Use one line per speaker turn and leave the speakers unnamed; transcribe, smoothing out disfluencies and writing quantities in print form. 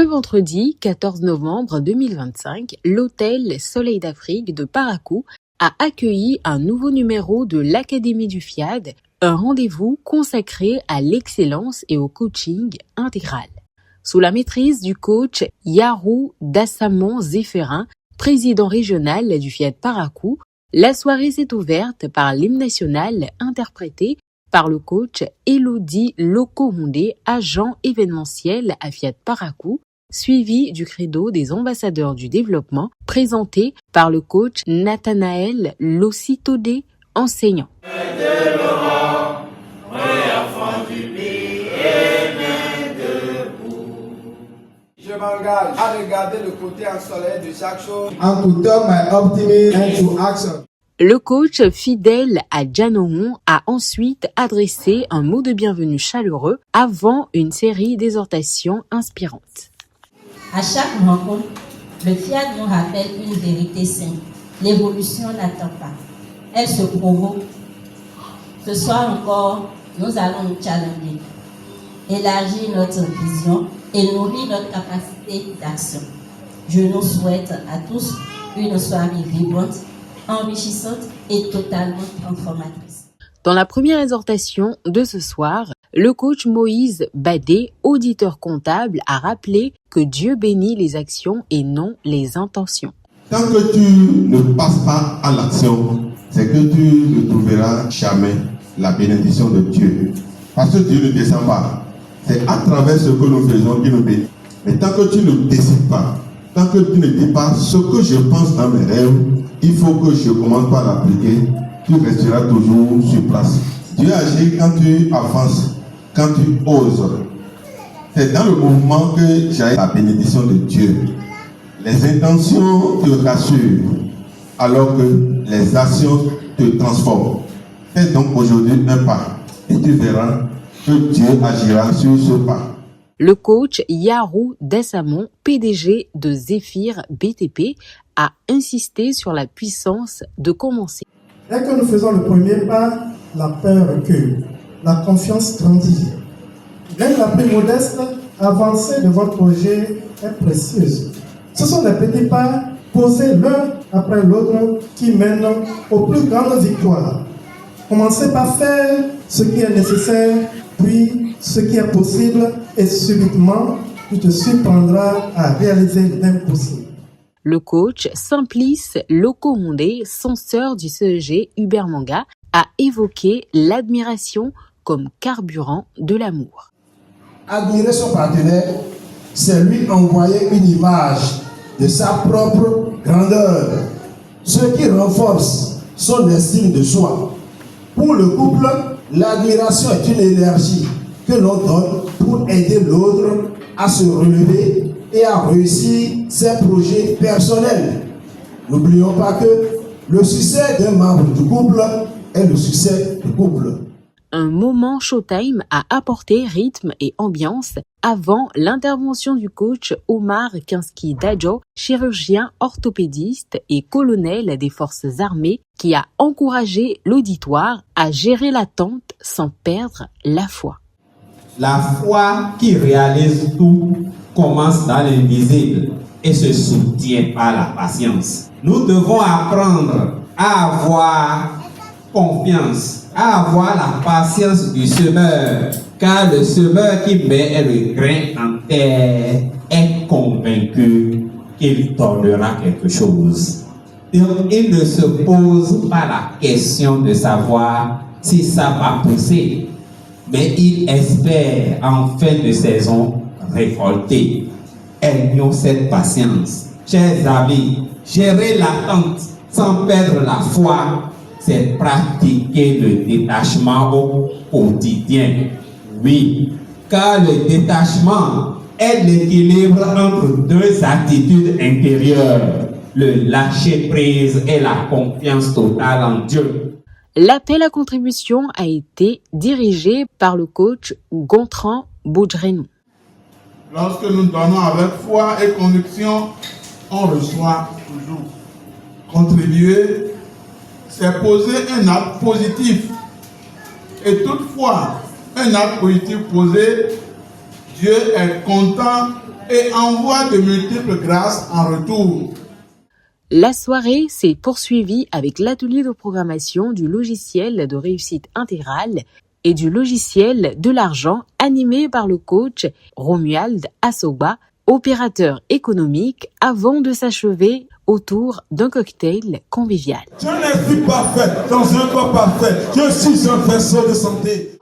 Ce vendredi 14 novembre 2025, l'hôtel Soleil d'Afrique de Parakou a accueilli un nouveau numéro de l'Académie du FIAD, un rendez-vous consacré à l'excellence et au coaching intégral. Sous la maîtrise du coach Yarou Dassamon Zéphérin, président régional du FIAD Parakou, la soirée s'est ouverte par l'hymne national interprété par le coach Elodie Lokohondé, agent événementiel à FIAD Parakou, suivi du credo des ambassadeurs du développement, présenté par le coach Nathanaël Lossitodé, enseignant.
Je m'engage à regarder le côté ensoleillé de chaque chose
and to turn my optimism into action.
Le coach fidèle à Djanohon a ensuite adressé un mot de bienvenue chaleureux avant une série d'exhortations inspirantes.
À chaque rencontre, le FIAD nous rappelle une vérité simple. L'évolution n'attend pas. Elle se provoque. Ce soir encore, nous allons nous challenger, élargir notre vision et nourrir notre capacité d'action. Je nous souhaite à tous une soirée vibrante, enrichissante et totalement transformatrice.
Dans la première exhortation de ce soir, le coach Moïse Badé, auditeur comptable, a rappelé que Dieu bénit les actions et non les intentions.
Tant que tu ne passes pas à l'action, c'est que tu ne trouveras jamais la bénédiction de Dieu. Parce que Dieu ne descend pas. C'est à travers ce que nous faisons qu'il nous bénit. Mais tant que tu ne décides pas, tant que tu ne dis pas ce que je pense dans mes rêves, il faut que je commence par l'appliquer, tu resteras toujours sur place. Dieu agit quand tu avances, quand tu oses. C'est dans le mouvement que j'ai la bénédiction de Dieu. Les intentions te rassurent, alors que les actions te transforment. Fais donc aujourd'hui un pas, et tu verras que Dieu agira sur ce pas.
Le coach Yarou Dassamon, PDG de Zéphyr BTP, a insisté sur la puissance de commencer.
Dès que nous faisons le premier pas, la peur recule, la confiance grandit. Même la plus modeste avancée de votre projet est précieuse. Ce sont les petits pas posés l'un après l'autre qui mènent aux plus grandes victoires. Commencez par faire ce qui est nécessaire, puis ce qui est possible, et subitement, tu te surprendras à réaliser l'impossible.
Le coach Simplice Lokohondé, censeur du CEG Hubert Manga, a évoqué l'admiration comme carburant de l'amour.
Admirer son partenaire, c'est lui envoyer une image de sa propre grandeur, ce qui renforce son estime de soi. Pour le couple, l'admiration est une énergie que l'on donne pour aider l'autre à se relever et à réussir ses projets personnels. N'oublions pas que le succès d'un membre du couple est le succès du couple.
Un moment showtime a apporté rythme et ambiance avant l'intervention du coach Omar Kinski Dadjo, chirurgien orthopédiste et colonel des forces armées, qui a encouragé l'auditoire à gérer l'attente sans perdre la foi.
La foi qui réalise tout commence dans l'invisible et se soutient par la patience. Nous devons apprendre à avoir confiance, à avoir la patience du semeur, car le semeur qui met le grain en terre est convaincu qu'il donnera quelque chose. Donc, il ne se pose pas la question de savoir si ça va pousser, mais il espère en fin de saison récolter. Ayons cette patience. Chers amis, gérer l'attente sans perdre la foi, c'est pratiquer le détachement au quotidien. Oui, car le détachement est l'équilibre entre deux attitudes intérieures, le lâcher-prise et la confiance totale en Dieu.
L'appel à contribution a été dirigé par le coach Gontran Boudrenou.
Lorsque nous donnons avec foi et conviction, on reçoit toujours. Contribuer, c'est poser un acte positif. Et toutefois, un acte positif posé, Dieu est content et envoie de multiples grâces en retour.
La soirée s'est poursuivie avec l'atelier de programmation du logiciel de réussite intégrale et du logiciel de l'argent animé par le coach Romuald Assoba, opérateur économique, avant de s'achever autour d'un cocktail convivial.
Je ne suis parfait dans un corps parfait. Je suis un vaisseau de santé.